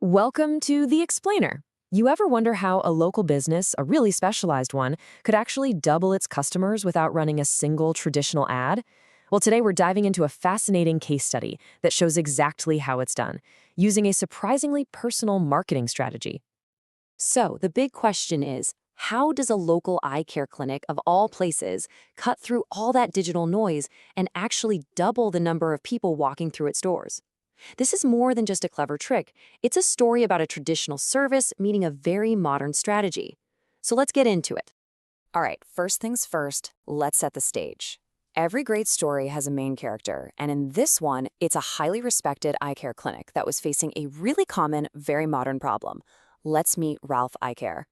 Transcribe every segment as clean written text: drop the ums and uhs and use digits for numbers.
Welcome to The Explainer. You ever wonder how a local business, a really specialized one, could actually double its customers without running a single traditional ad? Well, today we're diving into a fascinating case study that shows exactly how it's done, using a surprisingly personal marketing strategy. So, the big question is, how does a local eye care clinic of all places cut through all that digital noise and actually double the number of people walking through its doors? This is more than just a clever trick. It's a story about a traditional service meeting a very modern strategy. So let's get into it. All right, first things first, let's set the stage. Every great story has a main character, and in this one, it's a highly respected eye care clinic that was facing a really common, very modern problem. Let's meet Ralph Eye Care.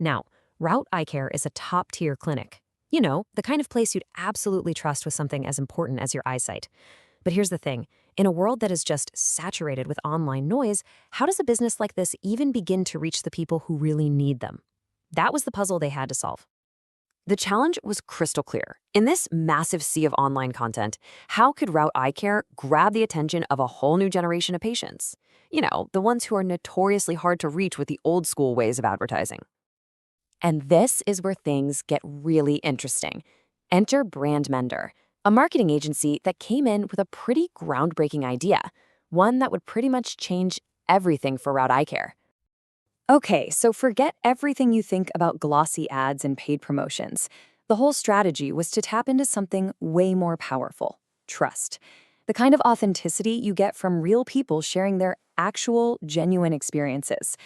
Now, Raut Eye Care is a top-tier clinic. You know, the kind of place you'd absolutely trust with something as important as your eyesight. But here's the thing. In a world that is just saturated with online noise, how does a business like this even begin to reach the people who really need them? That was the puzzle they had to solve. The challenge was crystal clear. In this massive sea of online content, how could Raut Eye Care grab the attention of a whole new generation of patients? You know, the ones who are notoriously hard to reach with the old school ways of advertising. And this is where things get really interesting. Enter Brand Mender, a marketing agency that came in with a pretty groundbreaking idea, one that would pretty much change everything for Raut Eye Care. Okay, so forget everything you think about glossy ads and paid promotions. The whole strategy was to tap into something way more powerful: trust. The kind of authenticity you get from real people sharing their actual, genuine experiences.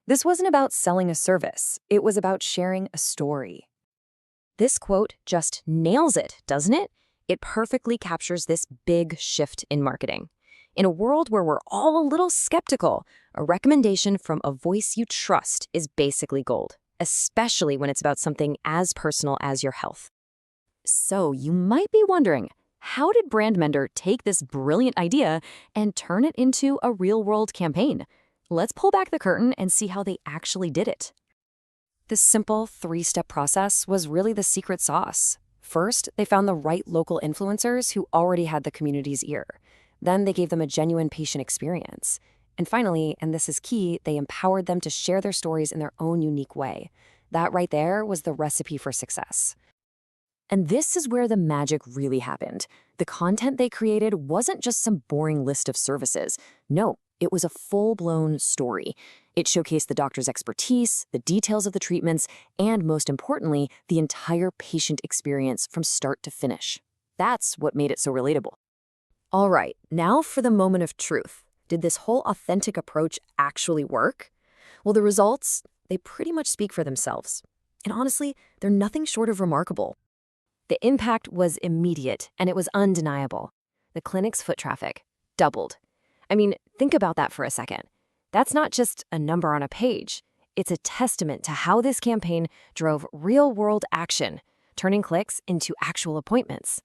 This wasn't about selling a service, it was about sharing a story. This quote just nails it, doesn't it? It perfectly captures this big shift in marketing. In a world where we're all a little skeptical, a recommendation from a voice you trust is basically gold, especially when it's about something as personal as your health. So you might be wondering, how did Brandmender take this brilliant idea and turn it into a real-world campaign? Let's pull back the curtain and see how they actually did it. This simple three-step process was really the secret sauce. First, they found the right local influencers who already had the community's ear. Then they gave them a genuine patient experience. And finally, and this is key, they empowered them to share their stories in their own unique way. That right there was the recipe for success. And this is where the magic really happened. The content they created wasn't just some boring list of services. No, it was a full-blown story. It showcased the doctor's expertise, the details of the treatments, and most importantly, the entire patient experience from start to finish. That's what made it so relatable. All right, now for the moment of truth. Did this whole authentic approach actually work? Well, the results, they pretty much speak for themselves. And honestly, they're nothing short of remarkable. The impact was immediate, and it was undeniable. The clinic's foot traffic doubled. I mean, think about that for a second. That's not just a number on a page. It's a testament to how this campaign drove real-world action, turning clicks into actual appointments.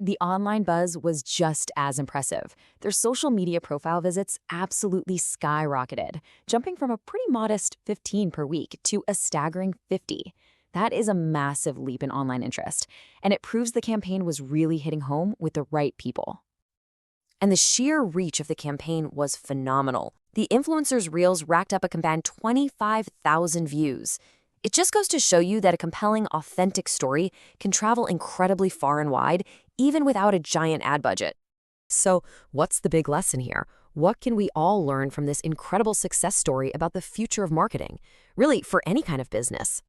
The online buzz was just as impressive. Their social media profile visits absolutely skyrocketed, jumping from a pretty modest 15 per week to a staggering 50. That is a massive leap in online interest, and it proves the campaign was really hitting home with the right people. And the sheer reach of the campaign was phenomenal. The influencers' reels racked up a combined 25,000 views. It just goes to show you that a compelling, authentic story can travel incredibly far and wide, even without a giant ad budget. So, what's the big lesson here? What can we all learn from this incredible success story about the future of marketing? Really, for any kind of business.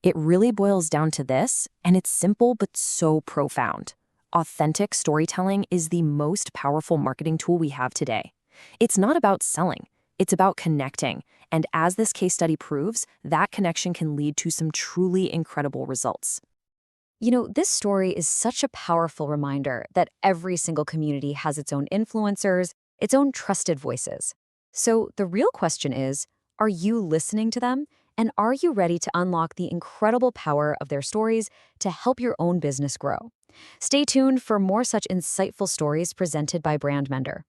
It really boils down to this, and it's simple but so profound. Authentic storytelling is the most powerful marketing tool we have today. It's not about selling, it's about connecting. And as this case study proves, that connection can lead to some truly incredible results. You know, this story is such a powerful reminder that every single community has its own influencers, its own trusted voices. So the real question is, are you listening to them? And are you ready to unlock the incredible power of their stories to help your own business grow? Stay tuned for more such insightful stories presented by Brandmender.